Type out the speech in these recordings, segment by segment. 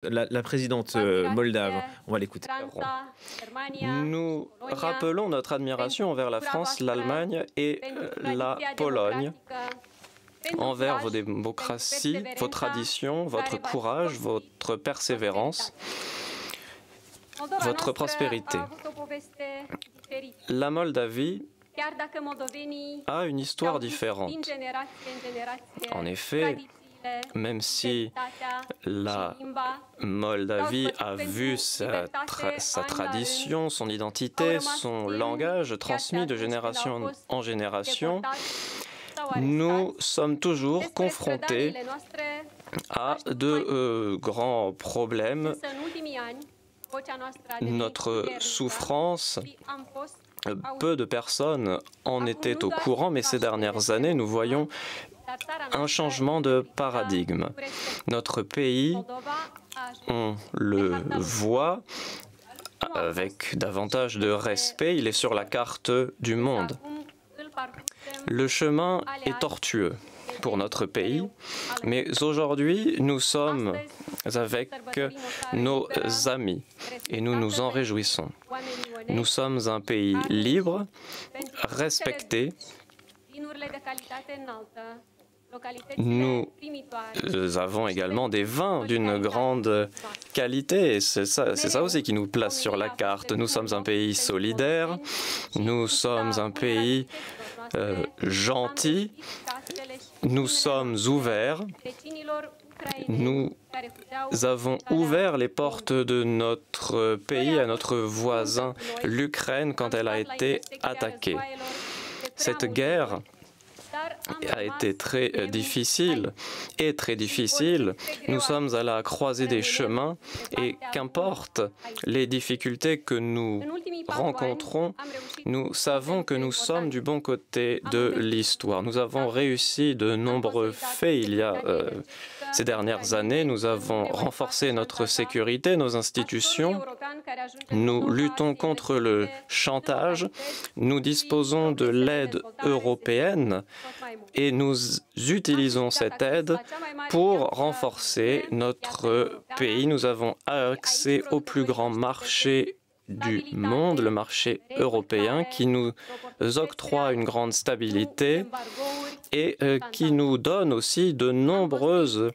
La présidente moldave, on va l'écouter. Nous rappelons notre admiration envers la France, l'Allemagne et la Pologne, envers vos démocraties, vos traditions, votre courage, votre persévérance, votre prospérité. La Moldavie a une histoire différente. En effet, même si la Moldavie a vu sa tradition, son identité, son langage transmis de génération en génération, nous sommes toujours confrontés à de grands problèmes. Notre souffrance, peu de personnes en étaient au courant, mais ces dernières années, nous voyons un changement de paradigme. Notre pays, on le voit avec davantage de respect, il est sur la carte du monde. Le chemin est tortueux pour notre pays, mais aujourd'hui, nous sommes avec nos amis et nous nous en réjouissons. Nous sommes un pays libre, respecté. Nous avons également des vins d'une grande qualité et c'est ça aussi qui nous place sur la carte. Nous sommes un pays solidaire, nous sommes un pays gentil, nous sommes ouverts. Nous avons ouvert les portes de notre pays à notre voisin, l'Ukraine, quand elle a été attaquée. Cette guerre a été très difficile et très difficile. Nous sommes à la croisée des chemins et qu'importe les difficultés que nous rencontrons, nous savons que nous sommes du bon côté de l'histoire. Nous avons réussi de nombreux faits ces dernières années. Nous avons renforcé notre sécurité, nos institutions. Nous luttons contre le chantage. Nous disposons de l'aide européenne et nous utilisons cette aide pour renforcer notre pays. Nous avons accès au plus grand marché du monde, le marché européen, qui nous octroie une grande stabilité et qui nous donne aussi de nombreuses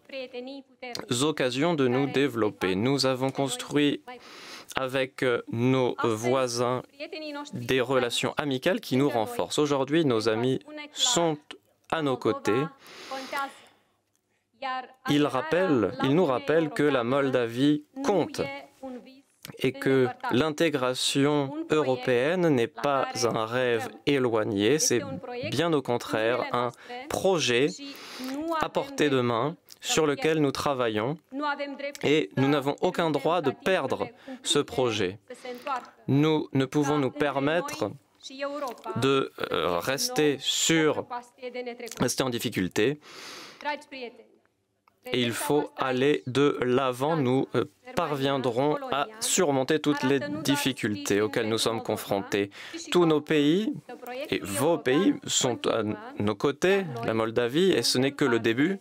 occasions de nous développer. Nous avons construit avec nos voisins des relations amicales qui nous renforcent. Aujourd'hui, nos amis sont à nos côtés. Ils nous rappellent que la Moldavie compte et que l'intégration européenne n'est pas un rêve éloigné, c'est bien au contraire un projet à portée de main sur lequel nous travaillons et nous n'avons aucun droit de perdre ce projet. Nous ne pouvons nous permettre de rester en difficulté et il faut aller de l'avant. Nous parviendrons à surmonter toutes les difficultés auxquelles nous sommes confrontés. Tous nos pays et vos pays sont à nos côtés, la Moldavie, et ce n'est que le début.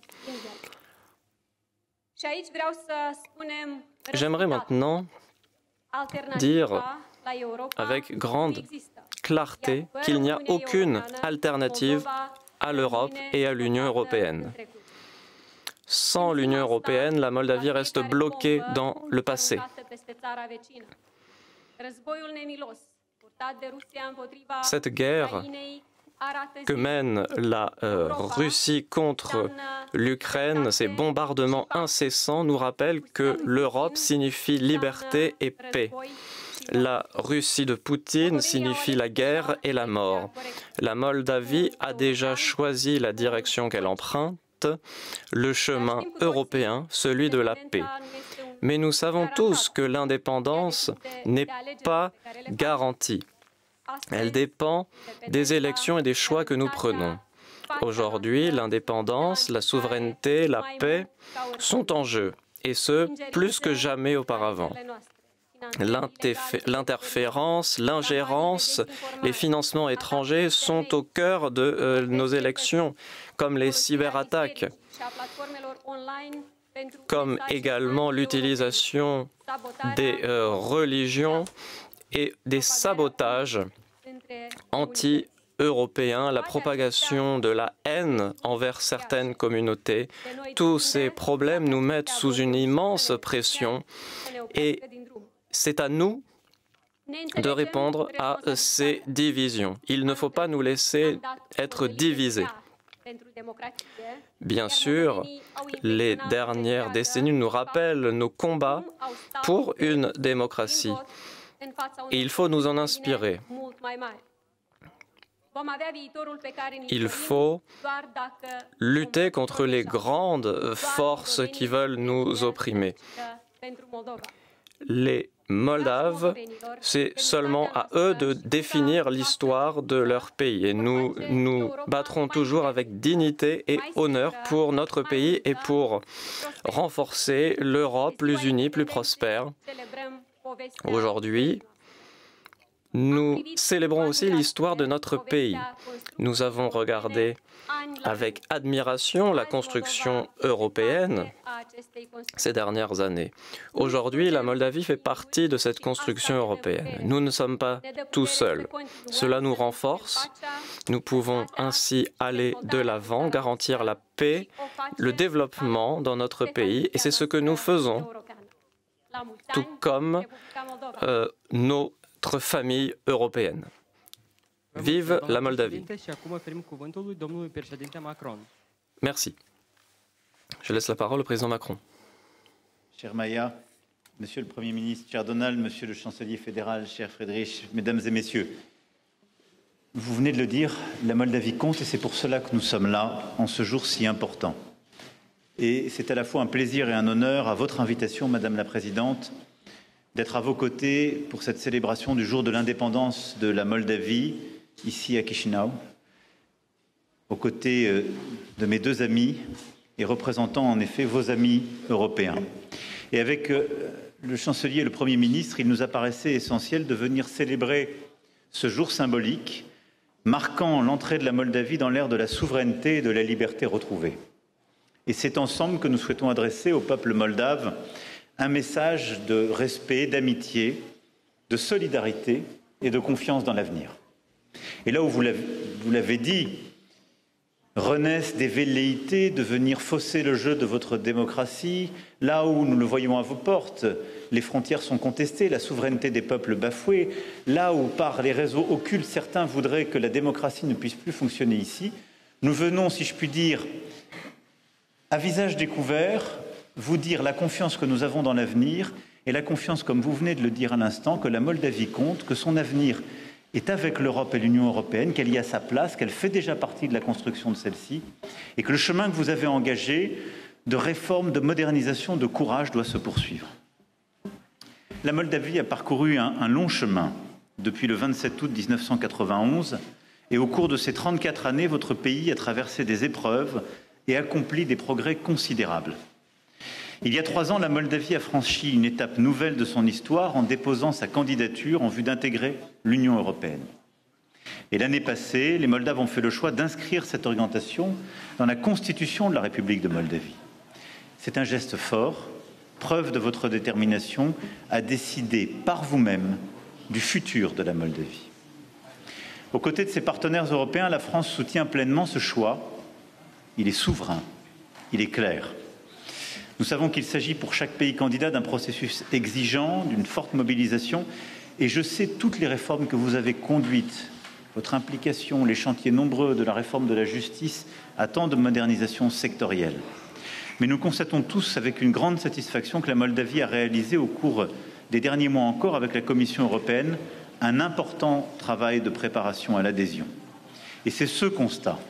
J'aimerais maintenant dire avec grande clarté qu'il n'y a aucune alternative à l'Europe et à l'Union européenne. Sans l'Union européenne, la Moldavie reste bloquée dans le passé. Cette guerre que mène la Russie contre l'Ukraine, ces bombardements incessants, nous rappellent que l'Europe signifie liberté et paix. La Russie de Poutine signifie la guerre et la mort. La Moldavie a déjà choisi la direction qu'elle emprunte, le chemin européen, celui de la paix. Mais nous savons tous que l'indépendance n'est pas garantie. Elle dépend des élections et des choix que nous prenons. Aujourd'hui, l'indépendance, la souveraineté, la paix sont en jeu, et ce, plus que jamais auparavant. L'interférence, l'ingérence, les financements étrangers sont au cœur de nos élections, comme les cyberattaques. comme également l'utilisation des religions et des sabotages anti-européens, la propagation de la haine envers certaines communautés. Tous ces problèmes nous mettent sous une immense pression et c'est à nous de répondre à ces divisions. Il ne faut pas nous laisser être divisés. Bien sûr, les dernières décennies nous rappellent nos combats pour une démocratie. Et il faut nous en inspirer. Il faut lutter contre les grandes forces qui veulent nous opprimer. Les Moldaves, c'est seulement à eux de définir l'histoire de leur pays. Et nous nous battrons toujours avec dignité et honneur pour notre pays et pour renforcer l'Europe plus unie, plus prospère. Aujourd'hui, nous célébrons aussi l'histoire de notre pays. Nous avons regardé avec admiration la construction européenne ces dernières années. Aujourd'hui, la Moldavie fait partie de cette construction européenne. Nous ne sommes pas tout seuls. Cela nous renforce. Nous pouvons ainsi aller de l'avant, garantir la paix, le développement dans notre pays, et c'est ce que nous faisons, tout comme notre famille européenne. Vive la Moldavie. Merci. Je laisse la parole au président Macron. Cher Maya, Monsieur le Premier ministre, cher Donald, Monsieur le Chancelier fédéral, cher Friedrich, Mesdames et Messieurs, vous venez de le dire, la Moldavie compte et c'est pour cela que nous sommes là en ce jour si important. Et c'est à la fois un plaisir et un honneur, à votre invitation, Madame la Présidente, d'être à vos côtés pour cette célébration du jour de l'indépendance de la Moldavie, ici à Chișinău, aux côtés de mes deux amis et représentant en effet vos amis européens. Et avec le chancelier et le Premier ministre, il nous apparaissait essentiel de venir célébrer ce jour symbolique, marquant l'entrée de la Moldavie dans l'ère de la souveraineté et de la liberté retrouvée. Et c'est ensemble que nous souhaitons adresser au peuple moldave un message de respect, d'amitié, de solidarité et de confiance dans l'avenir. Et là où vous l'avez dit, renaissent des velléités de venir fausser le jeu de votre démocratie, là où nous le voyons à vos portes, les frontières sont contestées, la souveraineté des peuples bafouée, là où par les réseaux occultes certains voudraient que la démocratie ne puisse plus fonctionner ici, nous venons, si je puis dire, à visage découvert, vous dire la confiance que nous avons dans l'avenir et la confiance, comme vous venez de le dire à l'instant, que la Moldavie compte, que son avenir est avec l'Europe et l'Union européenne, qu'elle y a sa place, qu'elle fait déjà partie de la construction de celle-ci, et que le chemin que vous avez engagé de réforme, de modernisation, de courage doit se poursuivre. La Moldavie a parcouru un long chemin depuis le 27 août 1991, et au cours de ces 34 années, votre pays a traversé des épreuves et accompli des progrès considérables. Il y a 3 ans, la Moldavie a franchi une étape nouvelle de son histoire en déposant sa candidature en vue d'intégrer l'Union européenne. Et l'année passée, les Moldaves ont fait le choix d'inscrire cette orientation dans la Constitution de la République de Moldavie. C'est un geste fort, preuve de votre détermination à décider par vous-même du futur de la Moldavie. Aux côtés de ses partenaires européens, la France soutient pleinement ce choix. Il est souverain, il est clair. Nous savons qu'il s'agit pour chaque pays candidat d'un processus exigeant, d'une forte mobilisation, et je sais toutes les réformes que vous avez conduites, votre implication, les chantiers nombreux de la réforme de la justice à tant de modernisation sectorielle. Mais nous constatons tous avec une grande satisfaction que la Moldavie a réalisé au cours des derniers mois encore avec la Commission européenne un important travail de préparation à l'adhésion. Et c'est ce constat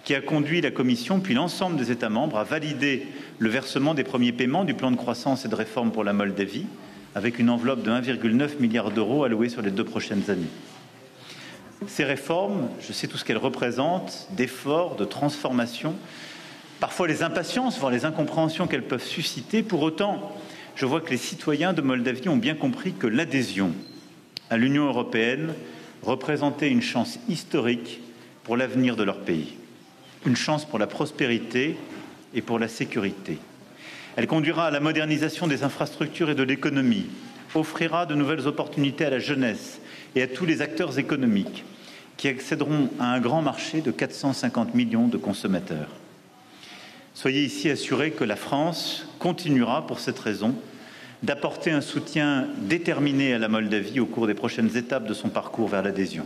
qui a conduit la Commission, puis l'ensemble des États membres, à valider le versement des premiers paiements du plan de croissance et de réforme pour la Moldavie, avec une enveloppe de 1,9 milliard d'euros allouée sur les 2 prochaines années. Ces réformes, je sais tout ce qu'elles représentent, d'efforts, de transformation, parfois les impatiences, voire les incompréhensions qu'elles peuvent susciter. Pour autant, je vois que les citoyens de Moldavie ont bien compris que l'adhésion à l'Union européenne représentait une chance historique pour l'avenir de leur pays. Une chance pour la prospérité et pour la sécurité. Elle conduira à la modernisation des infrastructures et de l'économie, offrira de nouvelles opportunités à la jeunesse et à tous les acteurs économiques qui accéderont à un grand marché de 450 millions de consommateurs. Soyez ici assurés que la France continuera, pour cette raison, d'apporter un soutien déterminé à la Moldavie au cours des prochaines étapes de son parcours vers l'adhésion.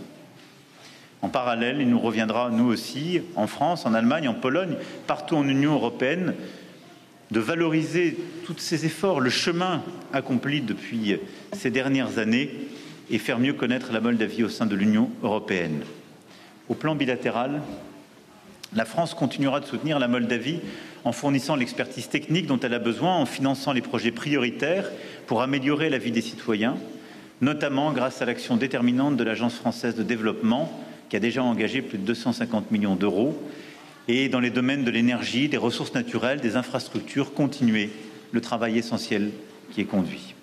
En parallèle, il nous reviendra, nous aussi, en France, en Allemagne, en Pologne, partout en Union européenne, de valoriser tous ces efforts, le chemin accompli depuis ces dernières années et faire mieux connaître la Moldavie au sein de l'Union européenne. Au plan bilatéral, la France continuera de soutenir la Moldavie en fournissant l'expertise technique dont elle a besoin, en finançant les projets prioritaires pour améliorer la vie des citoyens, notamment grâce à l'action déterminante de l'Agence française de développement, qui a déjà engagé plus de 250 millions d'euros, et dans les domaines de l'énergie, des ressources naturelles, des infrastructures, continuer le travail essentiel qui est conduit.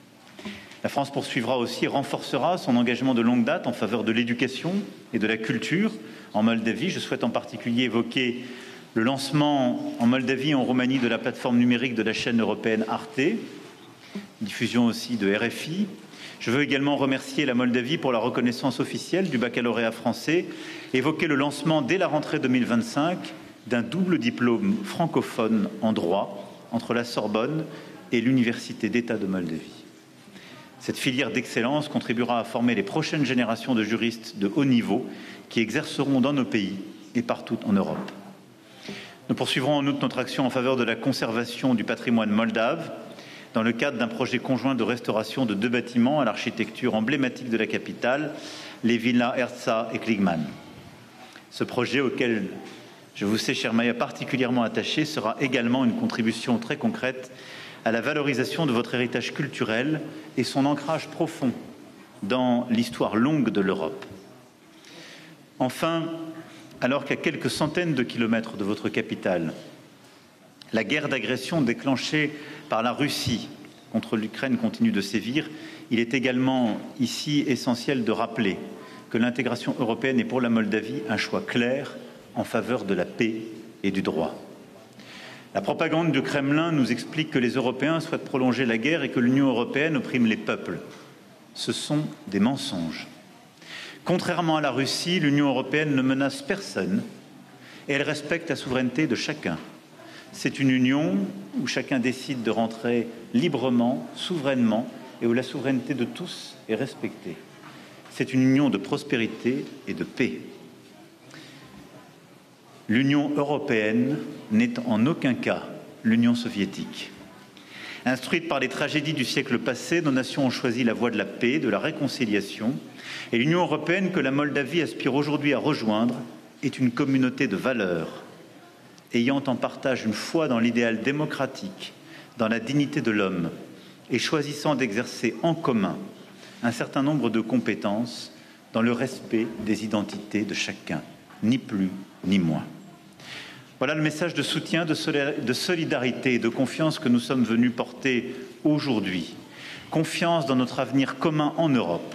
La France poursuivra aussi et renforcera son engagement de longue date en faveur de l'éducation et de la culture en Moldavie. Je souhaite en particulier évoquer le lancement en Moldavie et en Roumanie de la plateforme numérique de la chaîne européenne Arte, diffusion aussi de RFI. Je veux également remercier la Moldavie pour la reconnaissance officielle du baccalauréat français, évoquer le lancement dès la rentrée 2025 d'un double diplôme francophone en droit entre la Sorbonne et l'Université d'État de Moldavie. Cette filière d'excellence contribuera à former les prochaines générations de juristes de haut niveau qui exerceront dans nos pays et partout en Europe. Nous poursuivrons en outre notre action en faveur de la conservation du patrimoine moldave dans le cadre d'un projet conjoint de restauration de 2 bâtiments à l'architecture emblématique de la capitale, les villas Herza et Kligman. Ce projet, auquel je vous sais, cher Maya, particulièrement attaché, sera également une contribution très concrète à la valorisation de votre héritage culturel et son ancrage profond dans l'histoire longue de l'Europe. Enfin, alors qu'à quelques centaines de kilomètres de votre capitale, la guerre d'agression déclenchée par la Russie contre l'Ukraine continue de sévir, il est également ici essentiel de rappeler que l'intégration européenne est pour la Moldavie un choix clair en faveur de la paix et du droit. La propagande du Kremlin nous explique que les Européens souhaitent prolonger la guerre et que l'Union européenne opprime les peuples. Ce sont des mensonges. Contrairement à la Russie, l'Union européenne ne menace personne et elle respecte la souveraineté de chacun. C'est une union où chacun décide de rentrer librement, souverainement et où la souveraineté de tous est respectée. C'est une union de prospérité et de paix. L'Union européenne n'est en aucun cas l'Union soviétique. Instruites par les tragédies du siècle passé, nos nations ont choisi la voie de la paix, de la réconciliation, et l'Union européenne que la Moldavie aspire aujourd'hui à rejoindre est une communauté de valeurs, ayant en partage une foi dans l'idéal démocratique, dans la dignité de l'homme, et choisissant d'exercer en commun un certain nombre de compétences dans le respect des identités de chacun, ni plus ni moins. Voilà le message de soutien, de solidarité et de confiance que nous sommes venus porter aujourd'hui. Confiance dans notre avenir commun en Europe.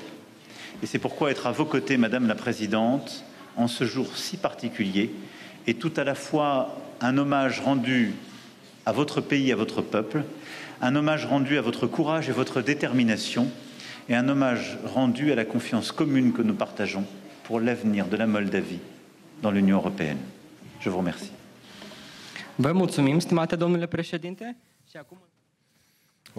Et c'est pourquoi être à vos côtés, Madame la Présidente, en ce jour si particulier, est tout à la fois un hommage rendu à votre pays, à votre peuple, un hommage rendu à votre courage et votre détermination, et un hommage rendu à la confiance commune que nous partageons pour l'avenir de la Moldavie dans l'Union européenne. Je vous remercie. Vă mulțumim, stimate domnule președinte. Și acum...